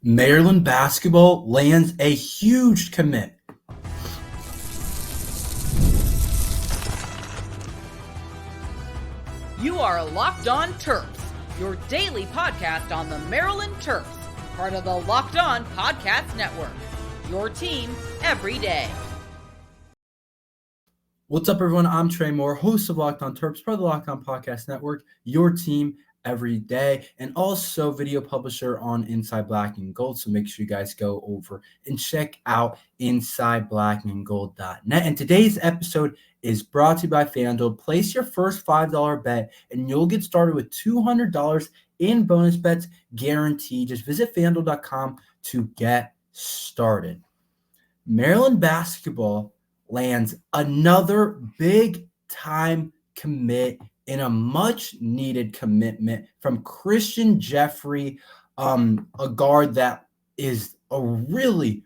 Maryland basketball lands a huge commit. You are Locked On Terps, your daily podcast on the Maryland Terps, part of the Locked On Podcast Network, your team every day. What's up, everyone? I'm Tre Moore, host of Locked On Terps, part of the Locked On Podcast Network, your team every day, and also video publisher on Inside Black and Gold. So make sure you guys go over and check out InsideBlackandGold.net. And today's episode is brought to you by FanDuel. Place your first $5 bet, and you'll get started with $200 in bonus bets guaranteed. Just visit FanDuel.com to get started. Maryland basketball lands another big-time commit in a much-needed commitment from Christian Jeffrey, a guard that is a really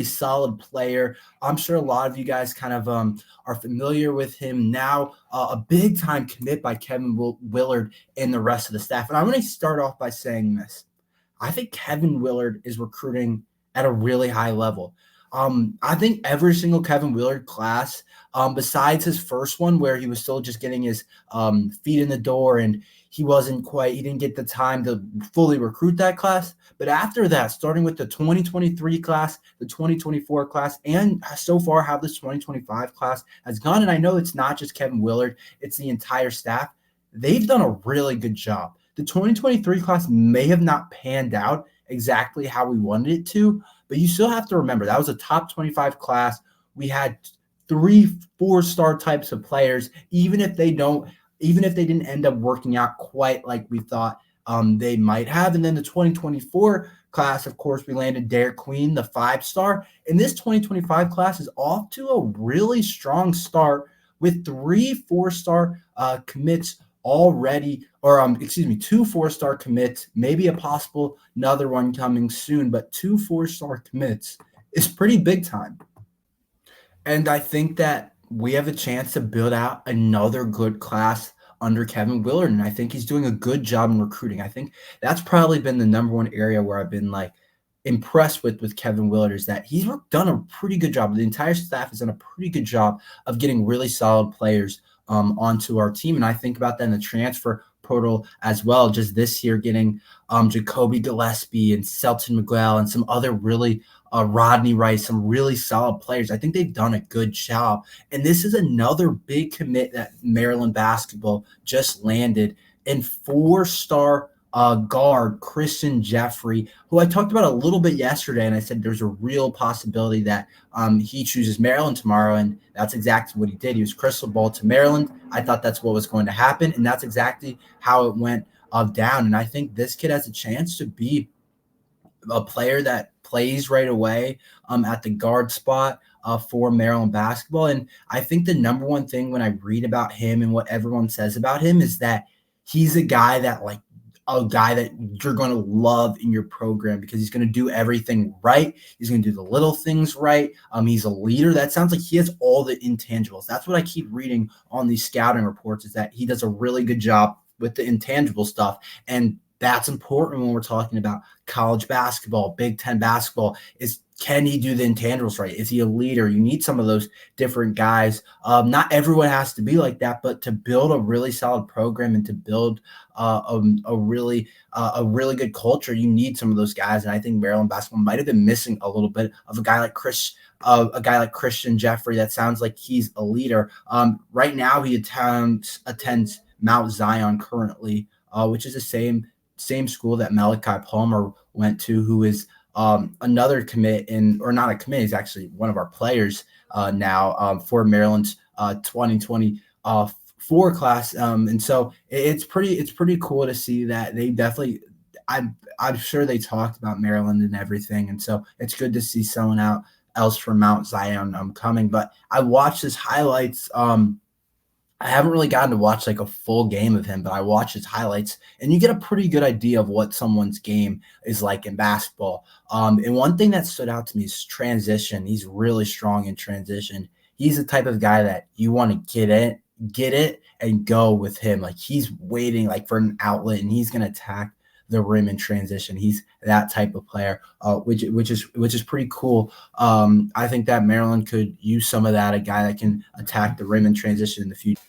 solid player. I'm sure a lot of you guys kind of are familiar with him now. A big-time commit by Kevin Willard and the rest of the staff. And I want to start off by saying this. I think Kevin Willard is recruiting at a really high level. I think every single Kevin Willard class, besides his first one where he was still just getting his feet in the door and he didn't get the time to fully recruit that class. But after that, starting with the 2023 class, the 2024 class, and so far how this 2025 class has gone, and I know it's not just Kevin Willard, it's the entire staff, they've done a really good job. The 2023 class may have not panned out exactly how we wanted it to, but you still have to remember that was a top 25 class. We had 3 4-star types of players, even if they didn't end up working out quite like we thought they might have. And then the 2024 class, of course, we landed Derek Queen, the 5-star. And this 2025 class is off to a really strong start with 3 4-star commits already, or 2 4-star commits, maybe a possible another one coming soon, but 2 4-star commits is pretty big time. And I think that we have a chance to build out another good class under Kevin Willard, and I think he's doing a good job in recruiting. I think that's probably been the number one area where I've been impressed with Kevin Willard, is that he's done a pretty good job. The entire staff has done a pretty good job of getting really solid players onto our team. And I think about that in the transfer portal as well. Just this year getting Jacoby Gillespie and Selton Miguel and some other really Rodney Rice, some really solid players. I think they've done a good job. And this is another big commit that Maryland basketball just landed in 4-star guard Christian Jeffrey, who I talked about a little bit yesterday, and I said there's a real possibility that he chooses Maryland tomorrow, and that's exactly what he did. He was crystal ball to Maryland. I thought that's what was going to happen, and that's exactly how it went down. And I think this kid has a chance to be a player that plays right away at the guard spot for Maryland basketball. And I think the number one thing when I read about him and what everyone says about him is that he's a guy that you're going to love in your program because he's going to do everything right. He's going to do the little things right. He's a leader. That sounds like he has all the intangibles. That's what I keep reading on these scouting reports, is that he does a really good job with the intangible stuff. And that's important when we're talking about college basketball, Big Ten basketball, is can he do the intangibles right? Is he a leader? You need some of those different guys. Not everyone has to be like that, but to build a really solid program and to build a really good culture, you need some of those guys. And I think Maryland basketball might have been missing a little bit of a guy like Christian Jeffrey. That sounds like he's a leader. Right now, he attends Mount Zion currently, which is the same school that Malachi Palmer went to, who is another commit not a commit, he's actually one of our players now for Maryland's 2024 class. And so it's pretty cool to see that they definitely, I'm sure they talked about Maryland and everything. And so it's good to see someone else from Mount Zion coming. But I watched his highlights. I haven't really gotten to watch a full game of him, but I watch his highlights, and you get a pretty good idea of what someone's game is like in basketball. And one thing that stood out to me is transition. He's really strong in transition. He's the type of guy that you want to get it and go with him. He's waiting for an outlet, and he's going to attack the rim in transition. He's that type of player, which is pretty cool. I think that Maryland could use some of that, a guy that can attack the rim in transition in the future.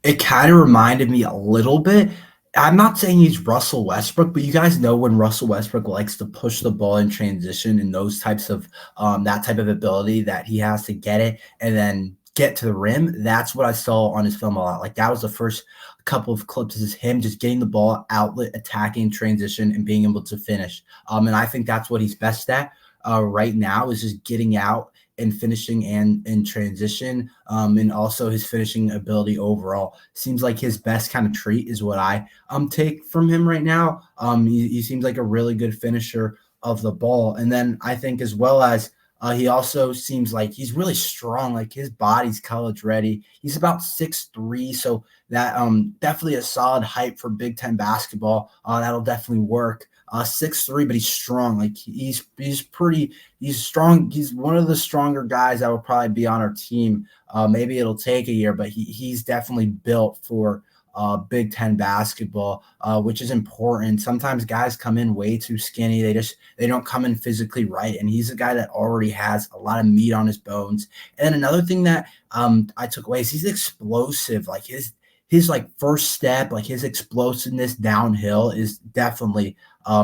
It kind of reminded me a little bit. I'm not saying he's Russell Westbrook, but you guys know when Russell Westbrook likes to push the ball in transition and those types of that type of ability that he has to get it and then get to the rim. That's what I saw on his film a lot. Like that was the first couple of clips is him just getting the ball outlet, attacking transition, and being able to finish. And I think that's what he's best at right now is just getting out and finishing and in transition, and also his finishing ability overall. Seems like his best kind of trait is what I take from him right now. He seems like a really good finisher of the ball. And then I think as well as he also seems like he's really strong, like his body's college ready. He's about 6'3", so that definitely a solid height for Big Ten basketball. That'll definitely work. 6'3", but he's strong. Like he's strong. He's one of the stronger guys that will probably be on our team. Maybe it'll take a year, but he's definitely built for Big Ten basketball, which is important. Sometimes guys come in way too skinny. They don't come in physically right. And he's a guy that already has a lot of meat on his bones. And another thing that I took away is he's explosive. Like his like first step, like his explosiveness downhill is definitely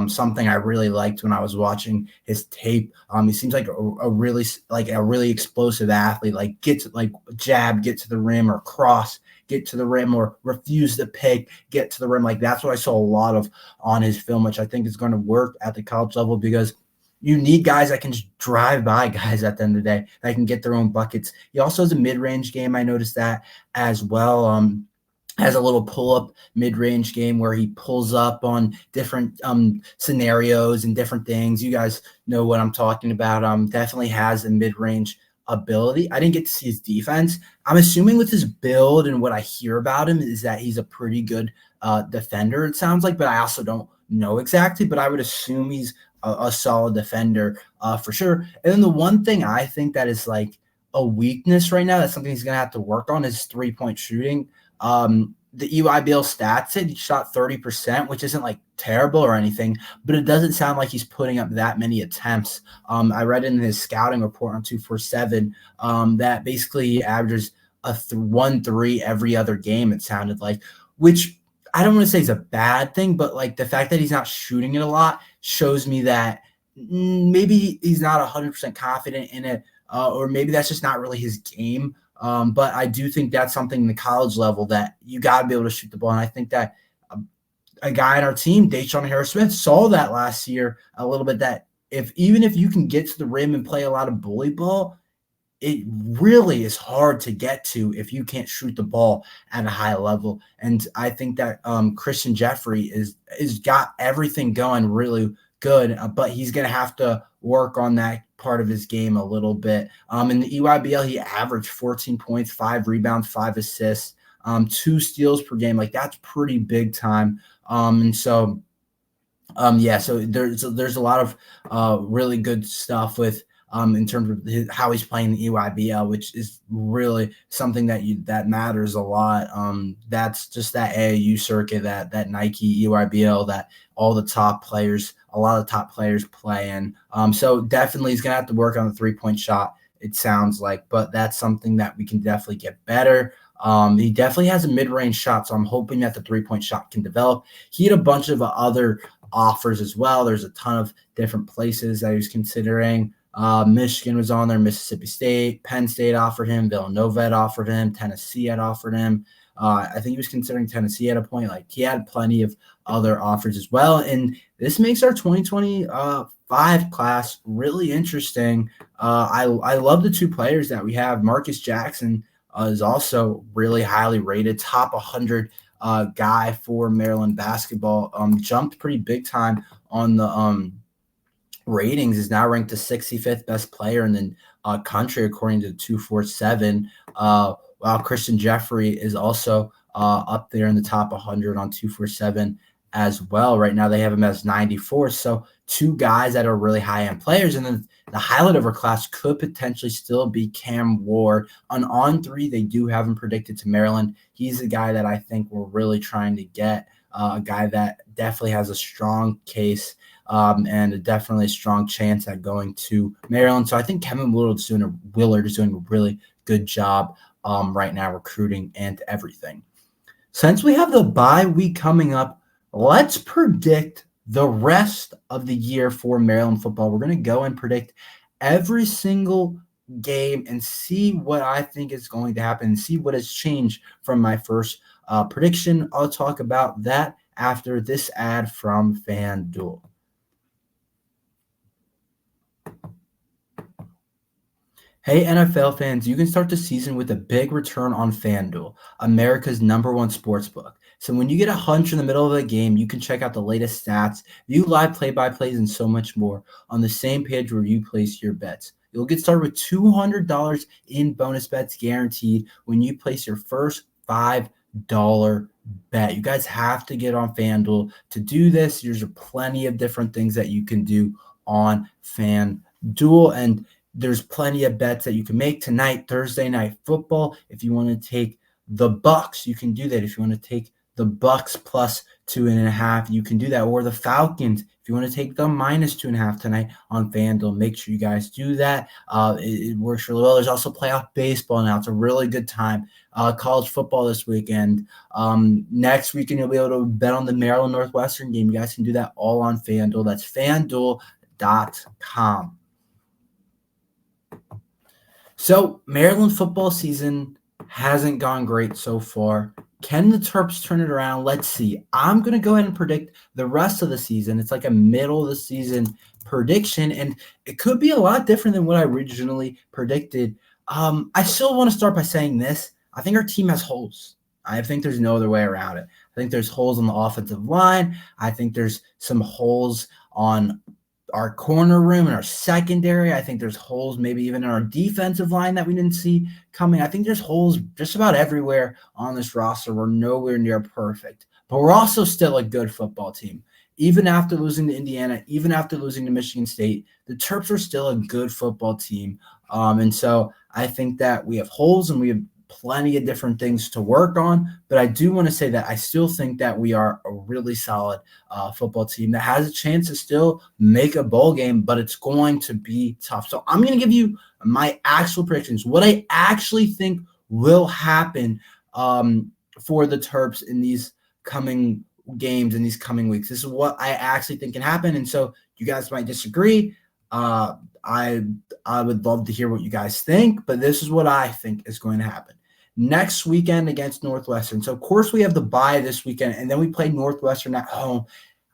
something I really liked when I was watching his tape. He seems like a really explosive athlete, like jab, get to the rim, or cross, get to the rim, or refuse to pick, get to the rim. Like that's what I saw a lot of on his film, which I think is going to work at the college level because you need guys that can just drive by guys at the end of the day that can get their own buckets. He also has a mid-range game. I noticed that as well. Has a little pull-up mid-range game where he pulls up on different scenarios and different things. You guys know what I'm talking about. Definitely has a mid-range ability. I didn't get to see his defense. I'm assuming with his build and what I hear about him is that he's a pretty good defender, it sounds like, but I also don't know exactly, but I would assume he's a solid defender for sure. And then the one thing I think that is like a weakness right now, that's something he's going to have to work on, is three-point shooting. The EYBL stats said he shot 30%, which isn't like terrible or anything, but it doesn't sound like he's putting up that many attempts. I read in his scouting report on 247 that basically he averages a 1-3 every other game, it sounded like, which I don't want to say is a bad thing, but like the fact that he's not shooting it a lot shows me that maybe he's not 100% confident in it, or maybe that's just not really his game. But I do think that's something in the college level that you got to be able to shoot the ball. And I think that a guy on our team, Deshaun Harris-Smith, saw that last year a little bit, that even if you can get to the rim and play a lot of bully ball, it really is hard to get to if you can't shoot the ball at a high level. And I think that Christian Jeffrey is got everything going really good, but he's going to have to work on that part of his game a little bit. In the EYBL, he averaged 14 points, 5 rebounds, 5 assists, 2 steals per game. Like that's pretty big time. So there's a lot of really good stuff with in terms of how he's playing the EYBL, which is really something that matters a lot. That's just that AAU circuit, that Nike EYBL that a lot of the top players play in. So definitely he's gonna have to work on the 3-point shot, it sounds like, but that's something that we can definitely get better. He definitely has a mid-range shot, so I'm hoping that the 3-point shot can develop. He had a bunch of other offers as well. There's a ton of different places that he was considering. Michigan was on there, Mississippi State, Penn State offered him, Villanova had offered him, Tennessee had offered him. I think he was considering Tennessee at a point. Like he had plenty of other offers as well. And this makes our 2025 class really interesting. I love the 2 players that we have. Marcus Jackson is also really highly rated, top 100 guy for Maryland basketball. Jumped pretty big time on the ratings, is now ranked the 65th best player in the country according to 247. While Christian Jeffrey is also up there in the top 100 on 247 as well. Right now they have him as 94th. So 2 guys that are really high-end players. And then the highlight of our class could potentially still be Cam Ward. On 3, they do have him predicted to Maryland. He's the guy that I think we're really trying to get a guy that definitely has a strong case and definitely a strong chance at going to Maryland. So I think Kevin Willard is doing a really good job right now recruiting and everything. Since we have the bye week coming up, let's predict the rest of the year for Maryland football. We're going to go and predict every single game and see what I think is going to happen and see what has changed from my first prediction. I'll talk about that after this ad from FanDuel. Hey, NFL fans, you can start the season with a big return on FanDuel, America's #1 sportsbook. So when you get a hunch in the middle of a game, you can check out the latest stats, view live play-by-plays, and so much more on the same page where you place your bets. You'll get started with $200 in bonus bets guaranteed when you place your first $5 bet. You guys have to get on FanDuel to do this. There's plenty of different things that you can do on FanDuel, and there's plenty of bets that you can make tonight, Thursday night football. If you want to take the Bucks, you can do that. If you want to take the Bucks plus 2.5, you can do that. Or the Falcons, if you want to take the -2.5 tonight on FanDuel, make sure you guys do that. It works really well. There's also playoff baseball now. It's a really good time. College football this weekend. Next weekend, you'll be able to bet on the Maryland Northwestern game. You guys can do that all on FanDuel. That's FanDuel.com. So Maryland football season hasn't gone great so far. Can the Terps turn it around? Let's see. I'm going to go ahead and predict the rest of the season. It's like a middle of the season prediction, and it could be a lot different than what I originally predicted. I still want to start by saying this. I think our team has holes. I think there's no other way around it. I think there's holes on the offensive line. I think there's some holes on our corner room and our secondary. I think there's holes maybe even in our defensive line that we didn't see coming. I think there's holes just about everywhere on this roster. We're nowhere near perfect, but we're also still a good football team. Even after losing to Indiana, even after losing to Michigan State, the Terps are still a good football team. And so I think that we have holes and we have plenty of different things to work on, but I do want to say that I still think that we are a really solid football team that has a chance to still make a bowl game, but it's going to be tough. So I'm going to give you my actual predictions, what I actually think will happen for the Terps in these coming games, in these coming weeks. This is what I actually think can happen, and so you guys might disagree. I would love to hear what you guys think, but this is what I think is going to happen. Next weekend against Northwestern. So, of course, we have the bye this weekend, and then we play Northwestern at home.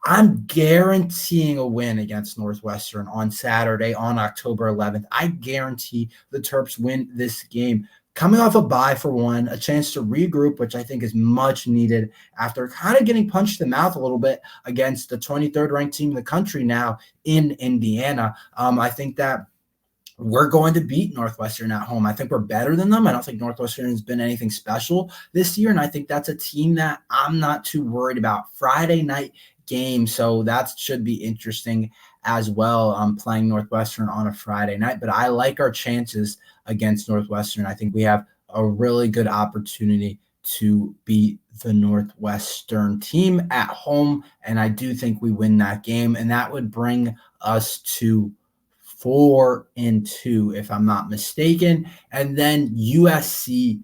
I'm guaranteeing a win against Northwestern on Saturday on October 11th. I guarantee the Terps win this game. Coming off a bye for one, a chance to regroup, which I think is much needed after kind of getting punched in the mouth a little bit against the 23rd ranked team in the country now in Indiana. I think that we're going to beat Northwestern at home. I think we're better than them. I don't think Northwestern has been anything special this year, and I think that's a team that I'm not too worried about. Friday night game, so that should be interesting as well. I'm playing Northwestern on a Friday night, but I like our chances against Northwestern. I think we have a really good opportunity to beat the Northwestern team at home, and I do think we win that game, and that would bring us to 4-2, if I'm not mistaken. And then USC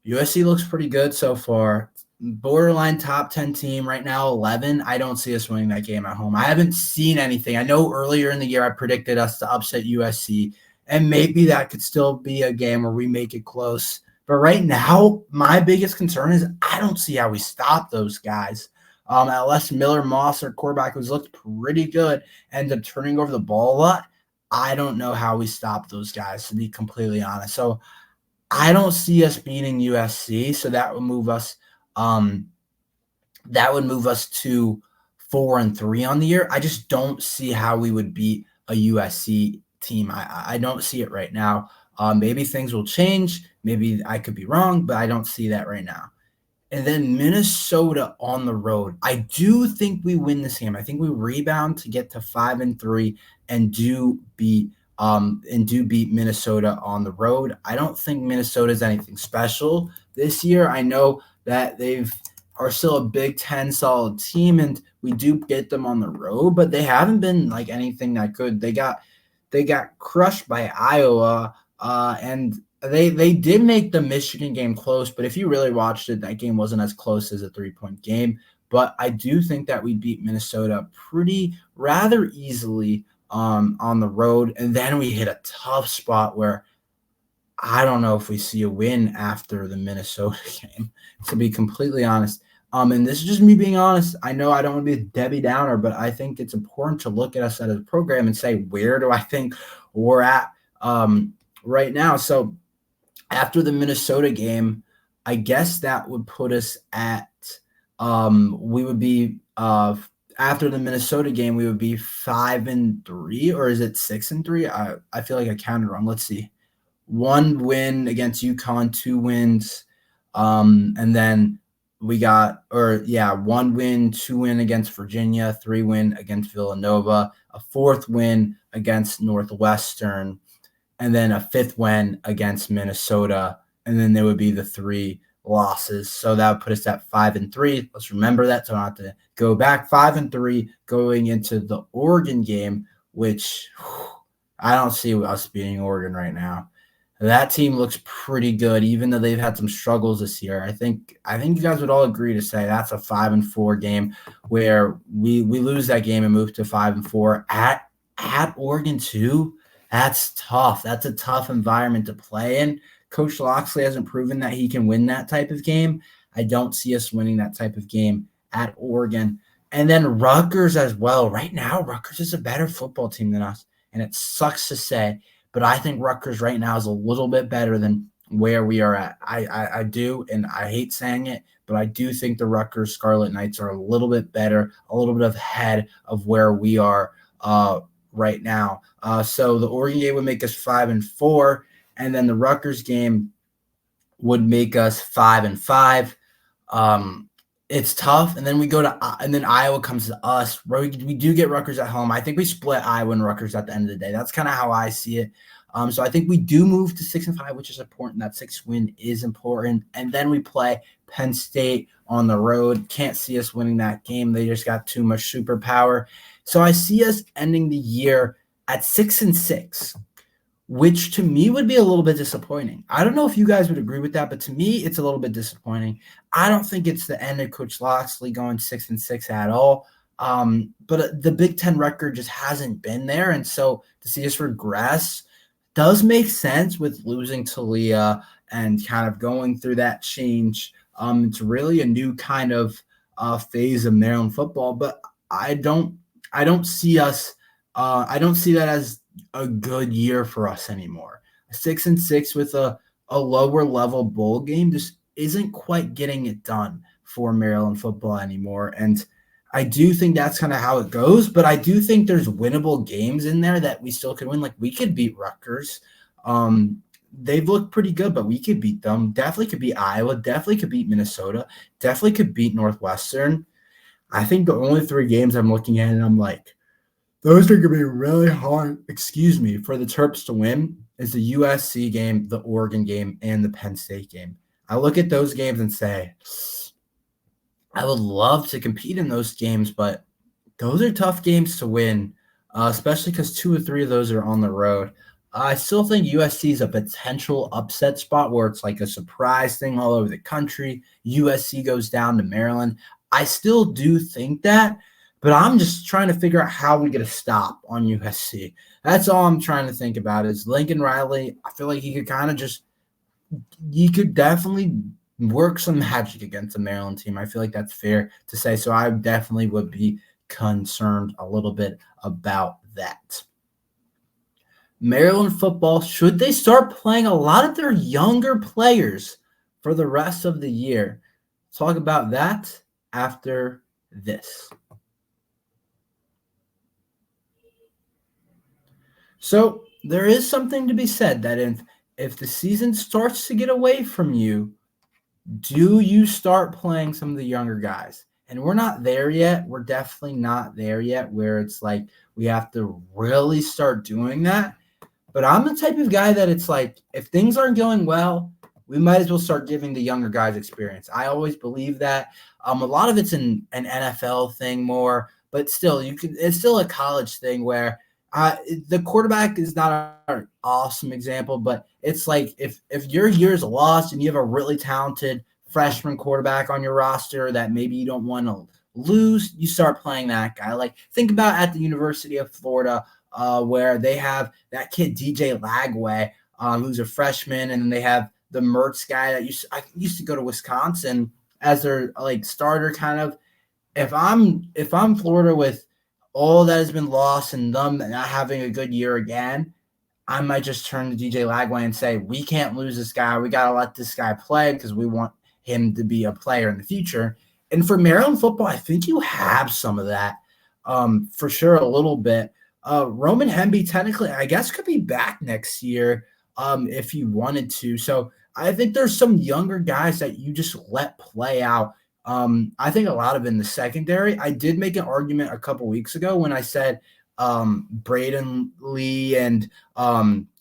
looks pretty good so far. Borderline top 10 team right now, 11. I don't see us winning that game at home. I haven't seen anything. I know earlier in the year I predicted us to upset USC, and maybe that could still be a game where we make it close. But right now, my biggest concern is I don't see how we stop those guys. Unless Miller Moss, our quarterback, who's looked pretty good, ends up turning over the ball a lot. I don't know how we stop those guys, to be completely honest. So I don't see us beating USC. So that would move us. That would move us to 4-3 on the year. I just don't see how we would beat a USC team. I don't see it right now. Maybe things will change. Maybe I could be wrong, but I don't see that right now. And then Minnesota on the road. I do think we win this game. I think we rebound to get to 5-3 and do beat Minnesota on the road. I don't think Minnesota is anything special this year. I know that they've are still a Big Ten solid team, and we do get them on the road, but they haven't been like anything that good. They got crushed by Iowa, and they did make the Michigan game close, but if you really watched it, that game wasn't as close as a 3-point game. But I do think that we beat Minnesota rather easily on the road, and then we hit a tough spot where I don't know if we see a win after the Minnesota game, to be completely honest. And this is just me being honest. I know I don't want to be a Debbie Downer, but I think it's important to look at us as a program and say, where do I think we're at right now? So after the Minnesota game, I guess that would put us at we would be after the Minnesota game, we would be 5-3, or is it 6-3? I feel like I counted wrong. Let's see. 1 win against UConn, 2 wins, and then we got 1 win, 2 win against Virginia, 3 win against Villanova, a 4th win against Northwestern, and then a 5th win against Minnesota, and then there would be the 3 losses. So that would put us at 5-3. Let's remember that, so I don't have to go back. 5-3 going into the Oregon game, which I don't see us beating Oregon right now. That team looks pretty good, even though they've had some struggles this year. I think you guys would all agree to say that's a 5-4 game where we lose that game and move to 5-4 at Oregon too. That's tough. That's a tough environment to play in. Coach Loxley hasn't proven that he can win that type of game. I don't see us winning that type of game at Oregon. And then Rutgers as well. Right now, Rutgers is a better football team than us, and it sucks to say, but I think Rutgers right now is a little bit better than where we are at. I do, and I hate saying it, but I do think the Rutgers Scarlet Knights are a little bit better, a little bit ahead of where we are right now. So the Oregon game would make us 5-4, and then the Rutgers game would make us 5-5. It's tough, and then we go to and then Iowa comes to us. We do get Rutgers at home. I think we split Iowa and Rutgers at the end of the day. That's kind of how I see it. So I think we do move to 6-5, which is important. That 6th win is important, and then we play Penn State on the road. Can't see us winning that game. They just got too much superpower. So I see us ending the year at 6-6. Which to me would be a little bit disappointing. I don't know if you guys would agree with that, but to me, it's a little bit disappointing. I don't think it's the end of Coach Loxley going 6-6 at all. But the Big Ten record just hasn't been there. And so to see us regress does make sense with losing Talia and kind of going through that change. It's really a new kind of phase of Maryland football, but I don't see us I don't see that as a good year for us anymore. 6-6 with a lower level bowl game just isn't quite getting it done for Maryland football anymore. And I do think that's kind of how it goes, but I do think there's winnable games in there that we still could win. Like we could beat Rutgers. They've looked pretty good, but we could beat them. Definitely could beat Iowa. Definitely could beat Minnesota. Definitely could beat Northwestern. I think the only 3 games I'm looking at and I'm like, those are going to be really hard, for the Terps to win is the USC game, the Oregon game, and the Penn State game. I look at those games and say, I would love to compete in those games, but those are tough games to win, especially because 2 or 3 of those are on the road. I still think USC is a potential upset spot where it's like a surprise thing all over the country. USC goes down to Maryland. I still do think that. But I'm just trying to figure out how we get a stop on USC. That's all I'm trying to think about is Lincoln Riley. I feel like he could definitely work some magic against the Maryland team. I feel like that's fair to say. So I definitely would be concerned a little bit about that. Maryland football, should they start playing a lot of their younger players for the rest of the year? Talk about that after this. So there is something to be said that if the season starts to get away from you, do you start playing some of the younger guys? And we're not there yet. We're definitely not there yet where it's like we have to really start doing that. But I'm the type of guy that it's like if things aren't going well, we might as well start giving the younger guys experience. I always believe that. A lot of it's an NFL thing more, but still, it's still a college thing where the quarterback is not an awesome example, but it's like if your year's lost and you have a really talented freshman quarterback on your roster that maybe you don't want to lose, you start playing that guy. Like think about at the University of Florida, where they have that kid DJ Lagway, who's a freshman, and then they have the Mertz guy that used to go to Wisconsin as their like starter kind of. If I'm Florida with all that has been lost and them not having a good year again, I might just turn to DJ Lagway and say, we can't lose this guy. We got to let this guy play because we want him to be a player in the future. And for Maryland football, I think you have some of that, for sure, a little bit. Roman Hemby technically, I guess, could be back next year if he wanted to. So I think there's some younger guys that you just let play out. I think a lot of in the secondary. I did make an argument a couple weeks ago when I said Braden Lee and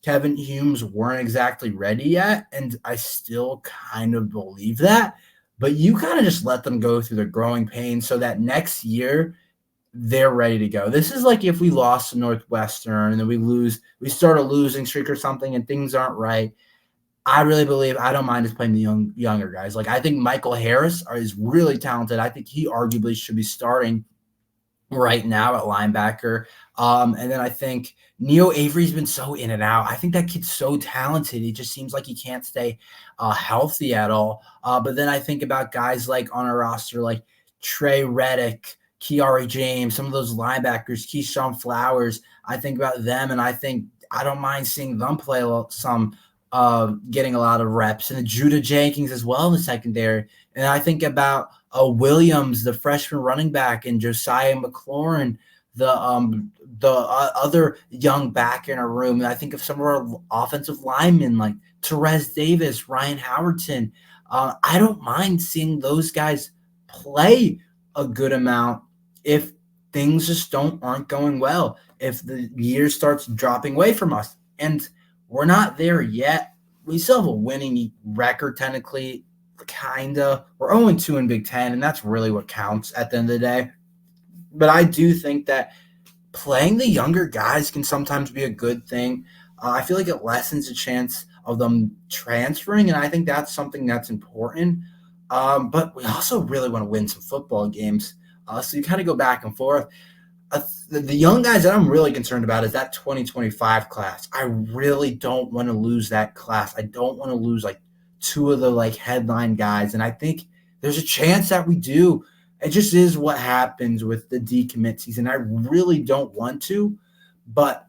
Kevin Humes weren't exactly ready yet, and I still kind of believe that. But you kind of just let them go through the growing pains so that next year they're ready to go. This is like if we lost to Northwestern and then we start a losing streak or something and things aren't right. I really believe I don't mind just playing the younger guys. Like I think Michael Harris is really talented. I think he arguably should be starting right now at linebacker. And then I think Neo Avery's been so in and out. I think that kid's so talented. He just seems like he can't stay healthy at all. But then I think about guys like on our roster, like Trey Reddick, Kiari James, some of those linebackers, Keyshawn Flowers. I think about them, and I think I don't mind seeing them play some, getting a lot of reps, and Judah Jenkins as well in the secondary. And I think about Williams, the freshman running back, and Josiah McLaurin, the other young back in our room. And I think of some of our offensive linemen like Terez Davis, Ryan Howerton. I don't mind seeing those guys play a good amount if things just aren't going well, if the year starts dropping away from us. And we're not there yet. We still have a winning record technically, kind of. We're 0-2 in Big Ten, and that's really what counts at the end of the day. But I do think that playing the younger guys can sometimes be a good thing. I feel like it lessens the chance of them transferring, and I think that's something that's important. But we also really want to win some football games. So you kind of go back and forth. The young guys that I'm really concerned about is that 2025 class. I really don't want to lose that class. I don't want to lose like two of the like headline guys. And I think there's a chance that we do. It just is what happens with the decommit season. I really don't want to, but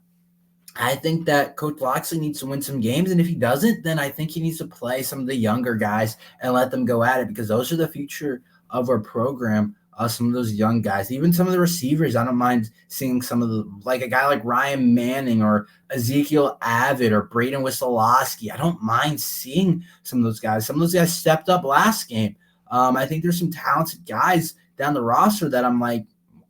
I think that Coach Loxley needs to win some games. And if he doesn't, then I think he needs to play some of the younger guys and let them go at it, because those are the future of our program. Some of those young guys, even some of the receivers. I don't mind seeing some of the, like a guy like Ryan Manning or Ezekiel Avid or Braden Wissolowski. I don't mind seeing some of those guys. Some of those guys stepped up last game. I think there's some talented guys down the roster that I'm like,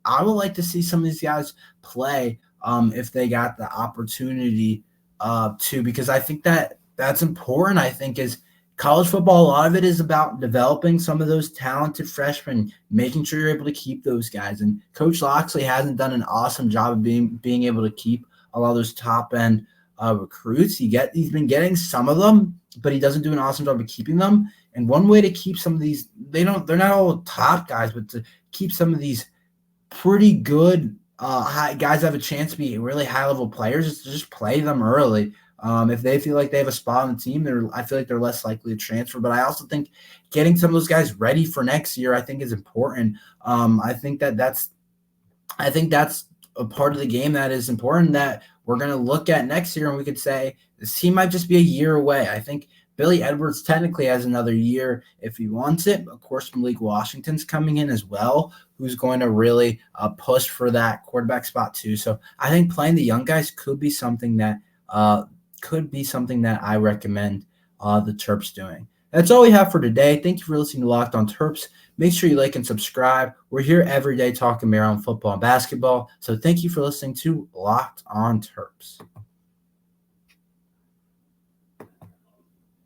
I would like to see some of these guys play if they got the opportunity to, because I think that's important. I think is college football, a lot of it is about developing some of those talented freshmen, making sure you're able to keep those guys. And Coach Loxley hasn't done an awesome job of being able to keep a lot of those top-end recruits. He's been getting some of them, but he doesn't do an awesome job of keeping them. And one way to keep some of these, they're not all top guys, but to keep some of these pretty good guys that have a chance to be really high-level players is to just play them early. If they feel like they have a spot on the team, I feel like they're less likely to transfer. But I also think getting some of those guys ready for next year, I think, is important. I think that's a part of the game that is important that we're going to look at next year, and we could say this team might just be a year away. I think Billy Edwards technically has another year if he wants it. Of course, Malik Washington's coming in as well, who's going to really push for that quarterback spot too. So I think playing the young guys could be something that I recommend the Terps doing. That's all we have for today. Thank you for listening to Locked on Terps. Make sure you like and subscribe. We're here every day talking Maryland football and basketball. So thank you for listening to Locked on Terps.